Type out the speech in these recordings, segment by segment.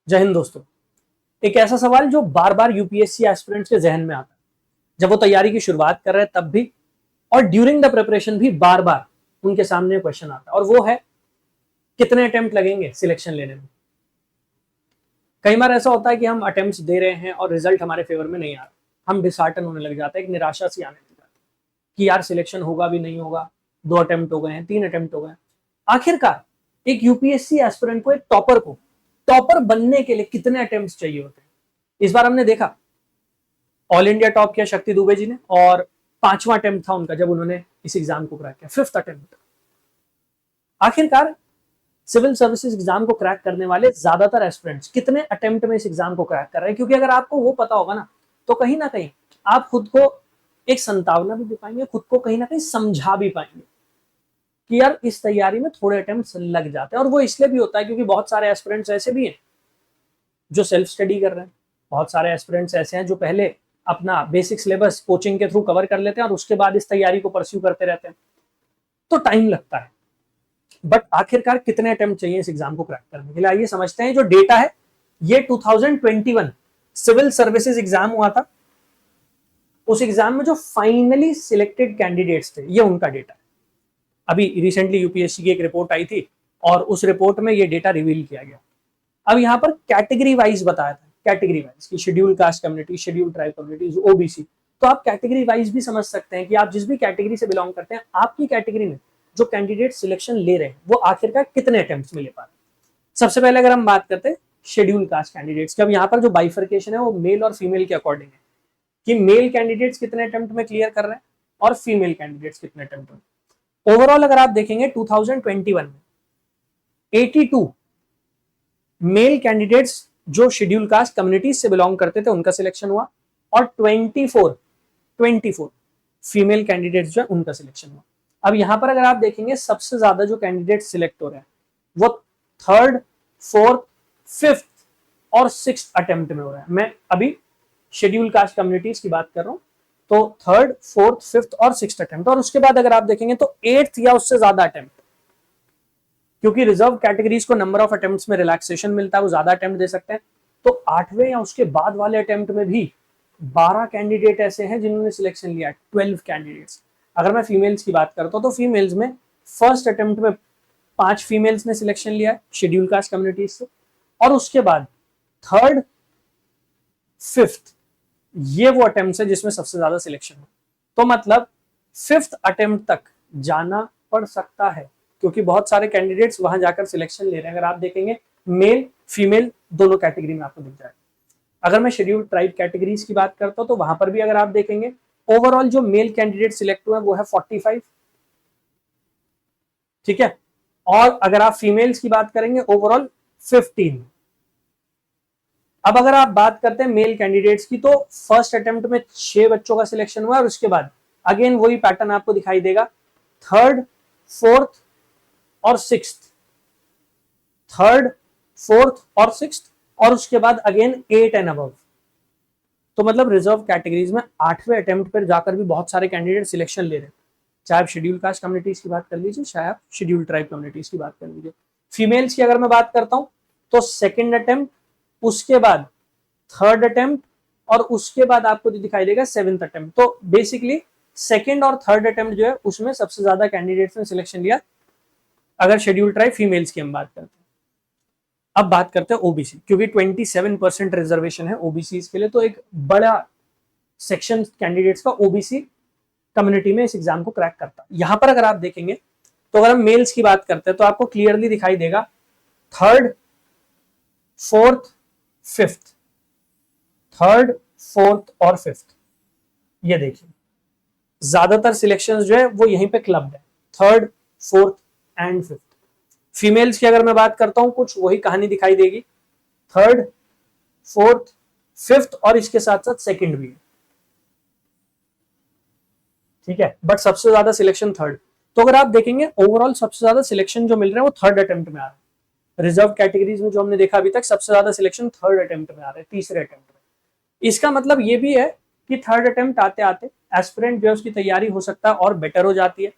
जय हिंद दोस्तों। एक ऐसा सवाल जो बार बार यूपीएससी एस्पिरेंट्स के जहन में आता है जब वो तैयारी की शुरुआत कर रहे हैं तब भी, और ड्यूरिंग द प्रिपरेशन भी बार बार उनके सामने क्वेश्चन आता है, और वो है कितने अटेम्प्ट लगेंगे सिलेक्शन लेने में। कई बार ऐसा होता है कि हम अटेम्प्ट्स दे रहे हैं और रिजल्ट हमारे फेवर में नहीं आ रहा, हम डिसहार्टन होने लग जाते हैं, एक निराशा सी आने लग जाती है कि यार सिलेक्शन होगा भी नहीं होगा, 2 अटेम्प्ट हो गए हैं, 3 अटेम्प्ट हो गए हैं। आखिरकार एक यूपीएससी एस्पिरेंट को, एक टॉपर को, टॉपर बनने के लिए कितने अटेम्प्ट्स चाहिए होते हैं। इस बार हमने देखा ऑल इंडिया टॉप किया शक्ति दुबे जी ने, और 5वां अटेम्प्ट था उनका जब उन्होंने इस एग्जाम को क्रैक किया, 5th अटेम्प्ट। आखिरकार सिविल सर्विसेज एग्जाम को क्रैक करने वाले ज्यादातर एस्पिरेंट्स कितने अटेम्प्ट में इस एग्जाम को क्रैक कर रहे हैं, क्योंकि अगर आपको वो पता होगा ना कहीं आप खुद को एक संतावना भी दे पाएंगे, खुद को कहीं ना कहीं समझा भी पाएंगे कि यार इस तैयारी में थोड़े अटेम्प्ट लग जाते हैं। और वो इसलिए भी होता है क्योंकि बहुत सारे एस्पिरेंट्स ऐसे भी हैं जो सेल्फ स्टडी कर रहे हैं, बहुत सारे एस्पिरेंट्स ऐसे हैं जो पहले अपना बेसिक सिलेबस कोचिंग के थ्रू कवर कर लेते हैं और उसके बाद इस तैयारी को परस्यू करते रहते हैं, तो टाइम लगता है। बट आखिरकार कितने अटेम्प्ट चाहिए इस एग्जाम को क्रैक करने के लिए, आइए समझते हैं। जो डेटा है ये 2021 सिविल सर्विसेज एग्जाम हुआ था, उस एग्जाम में जो फाइनली सिलेक्टेड कैंडिडेट्स थे ये उनका डेटा है। अभी रिसेंटली यूपीएससी की एक रिपोर्ट आई थी और उस रिपोर्ट में ये डेटा रिवील किया गया। अब यहाँ पर कैटेगरी वाइज बताया था, कैटेगरी वाइज की schedule caste community, schedule tribe communities, OBC. तो आप कैटेगरी वाइज भी समझ सकते हैं कि आप जिस भी कैटेगरी से बिलोंग करते हैं, आपकी कैटेगरी में जो कैंडिडेट सिलेक्शन ले रहे हैं वो आखिरकार कितने अटेम्प्ट्स में ले पा रहे हैं। सबसे पहले अगर हम बात करते हैं शेड्यूल कास्ट कैंडिडेट्स की, अब यहाँ पर जो बाइफर्केशन है वो मेल और फीमेल के अकॉर्डिंग है कि मेल कैंडिडेट्स कितने अटेम्प्ट में क्लियर कर रहे हैं और फीमेल कैंडिडेट्स कितने अटेम्प्ट में। ओवरऑल अगर आप देखेंगे 2021 में 82 मेल कैंडिडेट्स जो शेड्यूल कास्ट कम्युनिटीज से बिलोंग करते थे उनका सिलेक्शन हुआ, और 24 फीमेल कैंडिडेट्स जो है उनका सिलेक्शन हुआ। अब यहां पर अगर आप देखेंगे सबसे ज्यादा जो कैंडिडेट सिलेक्ट हो रहे हैं वो 3rd, 4th, 5th और 6th अटेम्प्ट में हो रहा है। मैं अभी शेड्यूल कास्ट कम्युनिटीज की बात कर रहा हूं, तो 3rd, 4th, 5th और 6th अटेम्प्ट। और उसके बाद अगर आप देखेंगे तो 8th या उससे ज्यादा अटेम्प्ट, क्योंकि रिजर्व कैटेगरीज को नंबर ऑफ अटेम्प्ट्स में रिलैक्सेशन मिलता है, वो ज्यादा अटेम्प्ट दे सकते हैं। तो 8वें या उसके बाद वाले अटेम्प्ट में भी 12 कैंडिडेट ऐसे हैं जिन्होंने सिलेक्शन लिया, 12 कैंडिडेट्स। अगर मैं फीमेल्स की बात करता हूं तो फीमेल्स में फर्स्ट अटेम्प्ट में 5 फीमेल्स ने सिलेक्शन लिया है शेड्यूल कास्ट कम्युनिटीज से, और उसके बाद 3rd, 5th ये वो अटेम्प्ट है जिसमें सबसे ज्यादा सिलेक्शन हो। तो मतलब 5th अटेम्प्ट तक जाना पड़ सकता है, क्योंकि बहुत सारे कैंडिडेट्स वहां जाकर सिलेक्शन ले रहे हैं। अगर आप देखेंगे मेल फीमेल दोनों कैटेगरी में आपको दिख जाएगा। अगर मैं शेड्यूल ट्राइब कैटेगरीज की बात करता हूं तो वहां पर भी अगर आप देखेंगे ओवरऑल जो मेल कैंडिडेट सिलेक्ट हुए वो है 45, ठीक है। और अगर आप फीमेल्स की बात करेंगे ओवरऑल 15। अब अगर आप बात करते हैं मेल कैंडिडेट्स की, तो फर्स्ट अटेम्प्ट में 6 बच्चों का सिलेक्शन हुआ, और उसके बाद अगेन वही पैटर्न आपको दिखाई देगा, 3rd, 4th और 6th, 3rd, 4th और 6th, और उसके बाद अगेन 8 एंड अबव। तो मतलब रिजर्व कैटेगरीज में 8वें अटेम्प्ट पर जाकर भी बहुत सारे कैंडिडेट सिलेक्शन ले रहे हैं, चाहे आप शेड्यूल कास्ट कम्युनिटीज की बात कर लीजिए, चाहे आप शेड्यूल ट्राइब कम्युनिटीज की बात कर लीजिए। फीमेल्स की अगर मैं बात करता हूं तो 2nd अटेम्प्ट, उसके बाद 3rd अटेम्प्ट, और उसके बाद आपको जो दिखाई देगा 7th अटेम्प्ट। तो बेसिकली 2nd और 3rd अटेम्प्ट जो है उसमें सबसे ज्यादा कैंडिडेट्स ने सिलेक्शन लिया, अगर शेड्यूल ट्राइब फीमेल्स की हम बात करते हैं। अब बात करते हैं ओबीसी, क्योंकि 27% रिजर्वेशन है ओबीसी के लिए, तो एक बड़ा सेक्शन कैंडिडेट्स का ओबीसी कम्युनिटी में इस एग्जाम को क्रैक करता है। यहां पर अगर आप देखेंगे तो अगर हम मेल्स की बात करते हैं तो आपको क्लियरली दिखाई देगा 3rd, 4th, 5th, 3rd, 4th और 5th, ये देखिए ज्यादातर सिलेक्शंस जो है वो यहीं पे क्लब्ड है, 3rd, 4th and 5th। Females की अगर मैं बात करता हूं कुछ वही कहानी दिखाई देगी, 3rd, 4th, 5th और इसके साथ साथ 2nd भी है, ठीक है। बट सबसे ज्यादा सिलेक्शन 3rd। तो अगर आप देखेंगे ओवरऑल सबसे ज्यादा सिलेक्शन जो मिल रहे हैं वो 3rd अटेम्प्ट में आ रहा है। रिजर्व कैटेगरीज में जो हमने देखा अभी तक सबसे ज्यादा सिलेक्शन 3rd अटेम्प्ट में आ रहा है, तीसरे अटेम्प्ट में। इसका मतलब ये भी है कि 3rd अटेम्प्ट आते आते एस्पिरेंट जो है उसकी तैयारी हो सकता है और बेटर हो जाती है।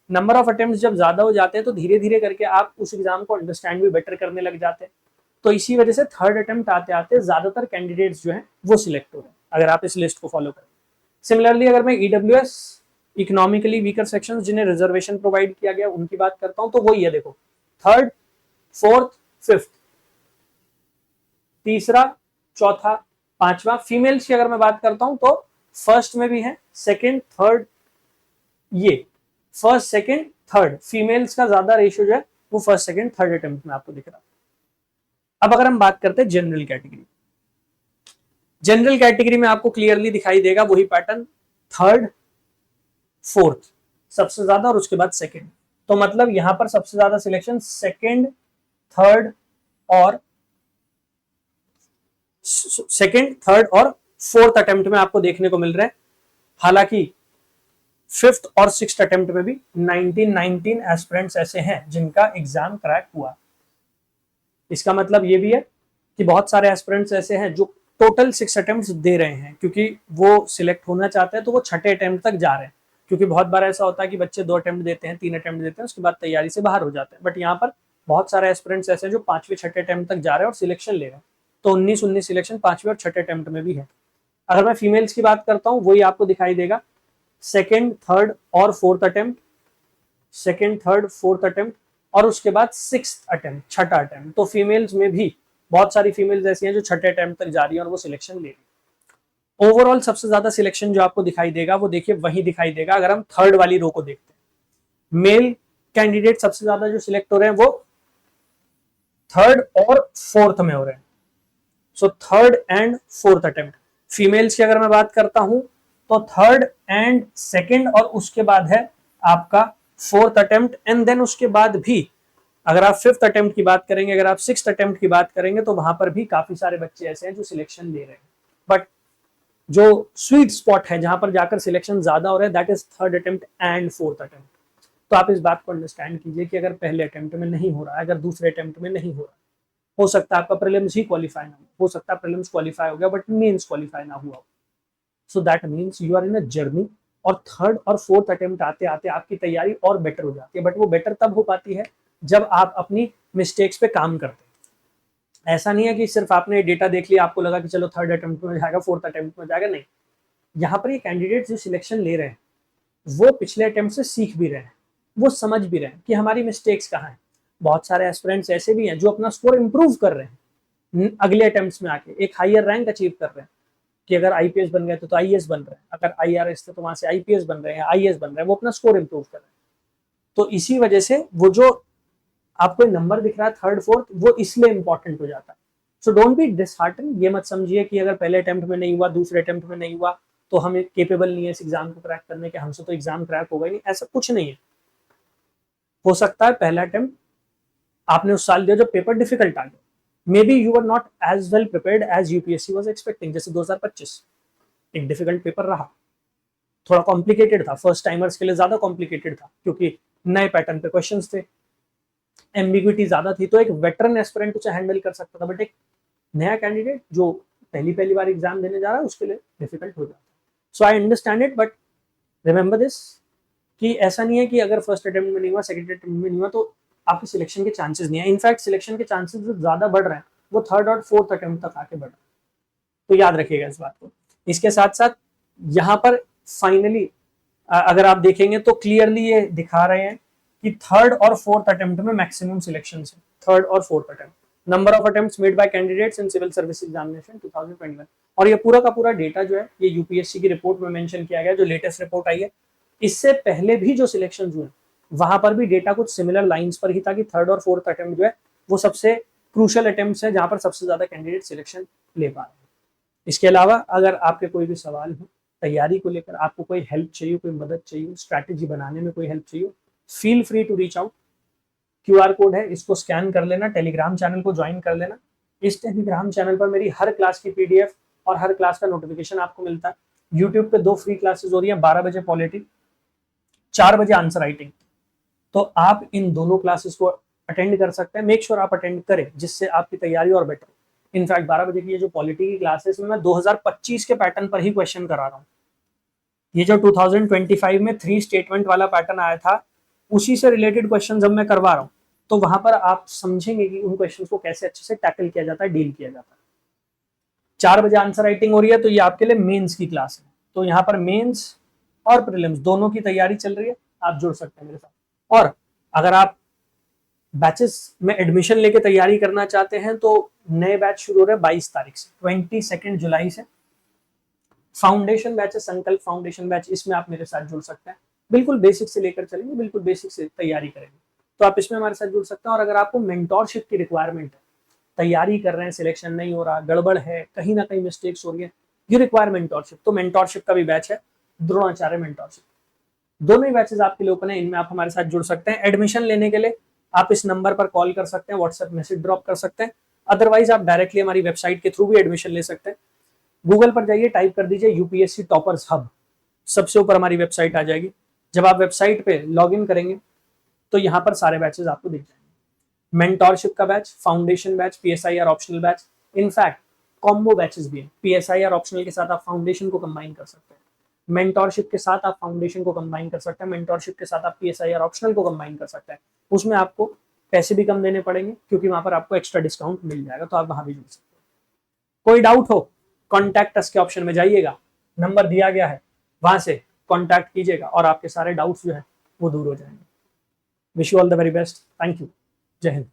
नंबर ऑफ अटेम्प्ट जब ज्यादा हो जाते हैं तो धीरे धीरे करके आप उस एग्जाम को अंडरस्टैंड भी बेटर करने लग जाते हैं। तो इसी वजह से थर्ड अटेम्प्ट आते आते ज्यादातर कैंडिडेट्स जो हैं वो सिलेक्ट हो रहे हैं, अगर आप इस लिस्ट को फॉलो करें। सिमिलरली अगर मैं ईडब्ल्यूएस इकोनॉमिकली वीकर सेक्शंस जिन्हें रिजर्वेशन प्रोवाइड किया गया उनकी बात करता हूं, तो वही है, देखो थर्ड, फोर्थ, फिफ्थ, तीसरा, चौथा, पांचवा। फीमेल्स की अगर मैं बात करता हूं तो फर्स्ट में भी है, सेकंड, थर्ड, ये फर्स्ट, सेकंड, थर्ड, फीमेल्स का ज्यादा रेशियो जो है वो फर्स्ट, सेकंड, थर्ड अटेम्प्ट में आपको दिख रहा है। अब अगर हम बात करते हैं जनरल कैटेगरी, जनरल कैटेगरी में आपको क्लियरली दिखाई देगा वही पैटर्न, थर्ड, फोर्थ सबसे ज्यादा और उसके बाद सेकंड। तो मतलब यहां पर सबसे ज्यादा सिलेक्शन सेकंड, थर्ड और फोर्थ अटेम्प्ट में आपको देखने को मिल रहा है। हालांकि फिफ्थ और सिक्स्थ अटेम्प्ट में भी 19 एस्पिरेंट्स ऐसे हैं जिनका एग्जाम क्रैक हुआ। इसका मतलब ये भी है कि बहुत सारे एस्पिरेंट्स ऐसे हैं जो टोटल 6 अटेम्प्ट्स दे रहे हैं, क्योंकि वो सिलेक्ट होना चाहते हैं तो वो छठे अटेम्प्ट तक जा रहे हैं। क्योंकि बहुत बार ऐसा होता है कि बच्चे 2 अटेम्प्ट देते हैं, 3 अटेम्प्ट देते हैं, उसके बाद तैयारी से बाहर हो जाते हैं। बट यहाँ पर बहुत सारे एस्पिरेंट्स ऐसे हैं जो 5वें 6ठे अटेम्प्ट तक जा रहे हैं और सिलेक्शन ले रहे हैं। तो 19 सिलेक्शन 5वें और 6ठे अटेम्प्ट में भी है। अगर मैं फीमेल्स की बात करता हूँ, वही आपको दिखाई देगा, सेकेंड, थर्ड और fourth attempt, second, third, fourth attempt और उसके बाद सिक्स्थ अटेम्प्ट, छठा अटेम्प्ट। तो फीमेल्स में भी बहुत सारी फीमेल्स ऐसी हैं जो छठे अटेम्प्ट तक जा रही हैं और वो सिलेक्शन ले रही है। ओवरऑल सबसे ज्यादा सिलेक्शन जो आपको दिखाई देगा वो देखिए वही दिखाई देगा अगर हम थर्ड वाली रो को देखते हैं। मेल कैंडिडेट सबसे ज्यादा जो सिलेक्ट हो रहे हैं वो थर्ड और फोर्थ में हो रहे हैं। So third and fourth attempt. Females की अगर मैं बात करता हूं तो थर्ड एंड सेकेंड और उसके बाद है आपका फोर्थ अटेम्प्ट एंड देन उसके बाद भी अगर आप फिफ्थ अटेम्प्ट की बात करेंगे, अगर आप सिक्स्थ अटेम्प्ट की बात करेंगे तो वहां पर भी काफी सारे बच्चे ऐसे हैं जो सिलेक्शन ले रहे हैं। बट जो स्वीट स्पॉट है जहां पर जाकर सिलेक्शन ज्यादा हो रहा है that is third attempt and fourth attempt. तो आप इस बात को अंडरस्टैंड कीजिए कि अगर पहले अटेम्प्ट में नहीं हो रहा है, अगर दूसरे अटेम्प्ट में नहीं हो रहा, हो सकता है आपका प्रीलिम्स ही क्वालिफाई ना हो सकता है प्रीलिम्स क्वालिफाई हो गया बट मेंस क्वालिफाई ना हुआ। So that means you are in a journey और थर्ड और फोर्थ अटेम्प्ट आते आते आपकी तैयारी और बेटर हो जाती है। बट वो बेटर तब हो पाती है जब आप अपनी मिस्टेक्स पे काम करते हैं। ऐसा नहीं है कि सिर्फ आपने डेटा देख लिया, आपको लगा कि चलो थर्ड अटेम्प्ट में जाएगा, फोर्थ अटेम्प्ट में जाएगा, नहीं। यहाँ पर ये कैंडिडेट जो सिलेक्शन ले रहे हैं वो पिछले अटेम्प्ट से सीख भी रहे हैं, वो समझ भी रहे हैं कि हमारी मिस्टेक्स कहाँ हैं। बहुत सारे एस्पिरेंट्स ऐसे भी हैं जो अपना स्कोर इंप्रूव कर रहे हैं अगले अटेम्प्ट्स में आके, एक हायर रैंक अचीव कर रहे हैं कि अगर आईपीएस बन गए तो आईएएस बन रहे हैं, अगर आईआरएस थे तो वहां से आईपीएस बन रहे हैं, आईएएस बन रहे हैं, वो अपना स्कोर इंप्रूव कर रहे हैं। तो इसी वजह से वो जो आपको नंबर दिख रहा है थर्ड फोर्थ, वो इसलिए इंपॉर्टेंट हो जाता है। सो डोंट बी डिसहार्टन, ये मत समझिए कि अगर पहले अटेम्प्ट में नहीं हुआ, दूसरे अटेम्प्ट में नहीं हुआ तो हम केपेबल नहीं है इस एग्जाम को क्रैक करने के, हमसे तो एग्जाम क्रैक होगा ही नहीं। ऐसा कुछ नहीं है। हो सकता है पहला अटेम्प्ट आपने उस साल दिया जब पेपर डिफिकल्ट आ गया, maybe you are not as well prepared as UPSC was expecting. जैसे 2025 एक डिफिकल्ट पेपर रहा, थोड़ा कॉम्प्लिकेटेड था, फर्स्ट टाइमर्स के लिए ज्यादा कॉम्प्लिकेटेड था क्योंकि नए पैटर्न पे क्वेश्चंस थे, एम्बिग्विटी ज्यादा थी, तो एक वेटरन एस्पिरेंट उसे हैंडल कर सकता था। बट एक नया कैंडिडेट जो पहली बार एग्जाम देने जा रहा है उसके लिए डिफिकल्ट हो जाता है। So I understand it, but remember this कि ऐसा नहीं है कि अगर फर्स्ट अटेम्प्ट में नहीं हुआ, सेकंड अटेम्प्ट में नहीं हुआ तो आपके सिलेक्शन के चांसेस नहीं है। इनफैक्ट सिलेक्शन के चांसेस जो ज्यादा बढ़ रहे हैं वो थर्ड और फोर्थ अटेम्प्ट तक आके बढ़ रहे हैं। तो याद रखिएगा इस बात को। इसके साथ साथ यहाँ पर फाइनली अगर आप देखेंगे तो क्लियरली ये दिखा रहे हैं कि थर्ड और फोर्थ अटेम्प्ट में मैक्सिमम सिलेक्शन है। थर्ड और fourth attempt, number of attempts made by candidates in civil service examination 2021। और ये पूरा का पूरा डेटा जो है ये यूपीएससी की रिपोर्ट में मेंशन किया गया, जो लेटेस्ट रिपोर्ट आई है। इससे पहले भी जो सिलेक्शन हुए वहां पर भी डेटा कुछ सिमिलर लाइंस पर ही था कि थर्ड और फोर्थ अटेम्प्ट जो है वो सबसे क्रूशियल अटेम्प्ट्स है जहां पर सबसे ज्यादा कैंडिडेट सिलेक्शन ले पा रहे हैं। इसके अलावा अगर आपके कोई भी सवाल हो तैयारी को लेकर, आपको कोई हेल्प चाहिए, कोई मदद चाहिए, स्ट्रैटेजी बनाने में कोई हेल्प चाहिए, feel free to reach out. QR code है, इसको स्कैन कर लेना, टेलीग्राम चैनल को ज्वाइन कर लेना। इस टेलीग्राम चैनल पर मेरी हर क्लास की पीडीएफ और हर क्लास का नोटिफिकेशन आपको मिलता है। यूट्यूब पे 2 फ्री क्लासेस हो रही है, 12 बजे पॉलिटी, 4 बजे आंसर राइटिंग। तो आप इन दोनों क्लासेस को अटेंड कर सकते हैं। मेक श्योर आप अटेंड करें जिससे आपकी तैयारी और बेटर। इनफैक्ट 12 बजे की ये जो पॉलिटी की क्लासेस में मैं 2025 के पैटर्न पर ही क्वेश्चन करा रहा हूँ। ये जो 2025 में 3 स्टेटमेंट वाला पैटर्न आया था उसी से रिलेटेड क्वेश्चन अब मैं करवा रहा हूँ। तो वहां पर आप समझेंगे कि उन क्वेश्चन को कैसे अच्छे से टैकल किया जाता है, डील किया जाता है। 4 बजे आंसर राइटिंग हो रही है, तो ये आपके लिए मेंस की क्लास है। तो यहाँ पर मेंस और प्रीलिम्स दोनों की तैयारी चल रही है, आप जुड़ सकते हैं मेरे साथ। और अगर आप बैचेस में एडमिशन लेके तैयारी करना चाहते हैं तो नए बैच शुरू हो रहे हैं 22 तारीख से, 22 जुलाई से। फाउंडेशन बैच है, संकल्प फाउंडेशन बैच, इसमें आप मेरे साथ जुड़ सकते हैं। बिल्कुल बेसिक से लेकर चलेंगे, बिल्कुल बेसिक से तैयारी करेंगे, तो आप इसमें हमारे साथ जुड़ सकते हैं। और अगर आपको मेंटोरशिप की रिक्वायरमेंट है, तैयारी कर रहे हैं, सिलेक्शन नहीं हो रहा, गड़बड़ है, कहीं ना कहीं मिस्टेक्स हो रही है, यू रिक्वायर मेंटोरशिप, तो मेंटोरशिप का भी बैच है, द्रोणाचार्य मेंटोरशिप। दोनों ही बैचेस आपके लिए ओपन है, इनमें आप हमारे साथ जुड़ सकते हैं। एडमिशन लेने के लिए आप इस नंबर पर कॉल कर सकते हैं, व्हाट्सएप मैसेज ड्रॉप कर सकते हैं, अदरवाइज आप डायरेक्टली हमारी वेबसाइट के थ्रू भी एडमिशन ले सकते हैं। गूगल पर जाइए, टाइप कर दीजिए यूपीएससी टॉपर्स हब, सबसे ऊपर हमारी वेबसाइट आ जाएगी। जब आप वेबसाइट पे लॉग इन करेंगे तो यहाँ पर सारे बैचेस आपको दिख जाएंगे। मेंटोरशिप का batch, foundation batch, PSIR optional batch, in fact combo batches भी हैं। पीएसआईआर ऑप्शनल के साथ आप फाउंडेशन को कंबाइन कर सकते हैं, मेंटोरशिप के साथ आप फाउंडेशन को कंबाइन कर सकते हैं, मेंटोरशिप के साथ आप पीएसआईआर ऑप्शनल को कंबाइन कर सकते हैं। उसमें आपको पैसे भी कम देने पड़ेंगे क्योंकि वहां पर आपको एक्स्ट्रा डिस्काउंट मिल जाएगा, तो आप वहां भी जुड़ सकते हैं। कोई डाउट हो, कॉन्टैक्ट अस के ऑप्शन में जाइएगा, नंबर दिया गया है, वहां से कॉन्टैक्ट कीजिएगा और आपके सारे डाउट्स जो है वो दूर हो जाएंगे। Wish you all the very best, thank you, जय हिंद।